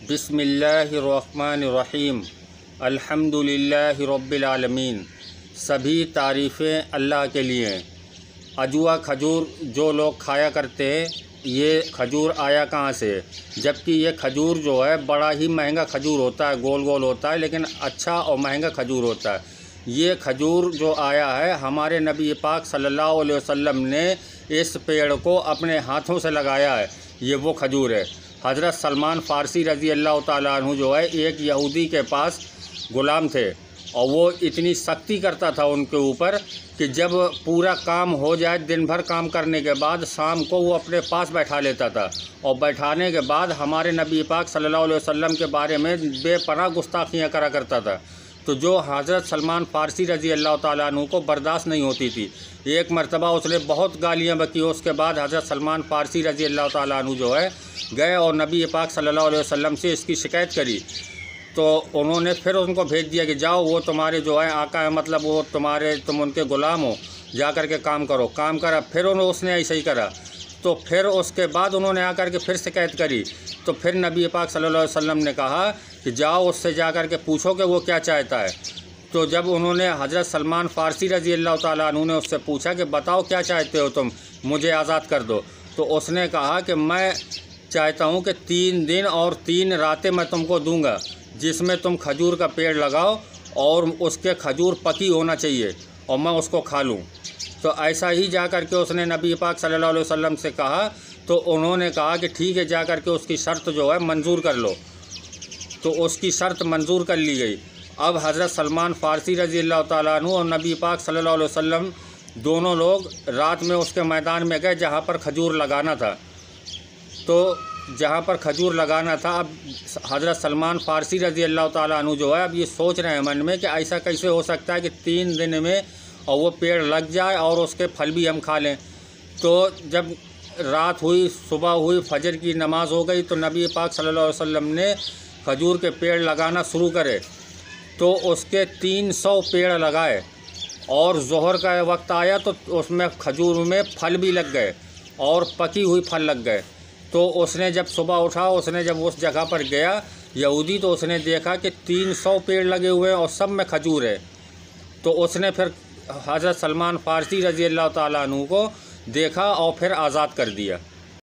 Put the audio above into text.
بسم اللہ الرحمن الرحیم الحمدللہ رب العالمین۔ سبھی تعریفیں اللہ کے لیے ہیں۔ اجوا کھجور جو لوگ کھایا کرتے ہیں، یہ کھجور آیا کہاں سے ہے؟ جبکہ یہ کھجور جو ہے بڑا ہی مہنگا کھجور ہوتا ہے، گول گول ہوتا ہے، لیکن اچھا اور مہنگا کھجور ہوتا ہے۔ یہ کھجور جو آیا ہے، ہمارے نبی پاک صلی اللہ علیہ وسلم نے اس پیڑ کو اپنے ہاتھوں سے لگایا ہے۔ یہ وہ کھجور ہے۔ حضرت سلمان فارسی رضی اللہ تعالیٰ عنہ جو ہے ایک یہودی کے پاس غلام تھے، اور وہ اتنی سختی کرتا تھا ان کے اوپر کہ جب پورا کام ہو جائے، دن بھر کام کرنے کے بعد شام کو وہ اپنے پاس بیٹھا لیتا تھا، اور بیٹھانے کے بعد ہمارے نبی پاک صلی اللہ علیہ وسلم کے بارے میں بے پناہ گستاخیاں کرا کرتا تھا، تو جو حضرت سلمان فارسی رضی اللہ تعالیٰ عنہ کو برداشت نہیں ہوتی تھی۔ ایک مرتبہ اس نے بہت گالیاں بکی، اس کے بعد حضرت سلمان فارسی رضی اللہ تعالیٰ عنہ جو ہے گئے اور نبی پاک صلی اللہ علیہ وسلم سے اس کی شکایت کری، تو انہوں نے پھر ان کو بھیج دیا کہ جاؤ، وہ تمہارے جو ہے آقا ہے، مطلب وہ تم ان کے غلام ہو، جا کر کے کام کرو۔ کام کرا، پھر اس نے ایسے ہی کرا، تو پھر اس کے بعد انہوں نے آ کر کے پھر شکایت کری، تو پھر نبی پاک صلی اللہ علیہ وسلم نے کہا کہ جاؤ اس سے جا کر کے پوچھو کہ وہ کیا چاہتا ہے۔ تو جب انہوں نے حضرت سلمان فارسی رضی اللہ تعالیٰ عنہ نے اس سے پوچھا کہ بتاؤ کیا چاہتے ہو تم، مجھے آزاد کر دو، تو اس نے کہا کہ میں چاہتا ہوں کہ 3 دن اور 3 راتیں میں تم کو دوں گا، جس میں تم کھجور کا پیڑ لگاؤ اور اس کے کھجور پکی ہونا چاہیے اور میں اس کو کھا لوں۔ تو ایسا ہی جا کر کے اس نے نبی پاک صلی اللہ علیہ وسلم سے کہا، تو انہوں نے کہا کہ ٹھیک ہے، جا کر کے اس کی شرط جو ہے منظور کر لو۔ تو اس کی شرط منظور کر لی گئی۔ اب حضرت سلمان فارسی رضی اللہ تعالیٰ عنہ اور نبی پاک صلی اللہ علیہ وسلم دونوں لوگ رات میں اس کے میدان میں گئے جہاں پر کھجور لگانا تھا۔ تو جہاں پر کھجور لگانا تھا، اب حضرت سلمان فارسی رضی اللہ تعالیٰ عنہ جو ہے اب یہ سوچ رہے ہیں من میں کہ ایسا کیسے ہو سکتا ہے کہ 3 دن میں اور وہ پیڑ لگ جائے اور اس کے پھل بھی ہم کھا لیں۔ تو جب رات ہوئی، صبح ہوئی، فجر کی نماز ہو گئی، تو نبی پاک صلی اللہ علیہ وسلم نے کھجور کے پیڑ لگانا شروع کرے، تو اس کے 300 پیڑ لگائے، اور ظہر کا وقت آیا تو اس میں کھجور میں پھل بھی لگ گئے اور پکی ہوئی پھل لگ گئے۔ تو اس نے جب صبح اٹھا، اس نے جب اس جگہ پر گیا یہودی، تو اس نے دیکھا کہ 300 پیڑ لگے ہوئے ہیں اور سب میں کھجور ہے۔ تو اس نے پھر حضرت سلمان فارسی رضی اللہ تعالیٰ عنہ کو دیکھا اور پھر آزاد کر دیا۔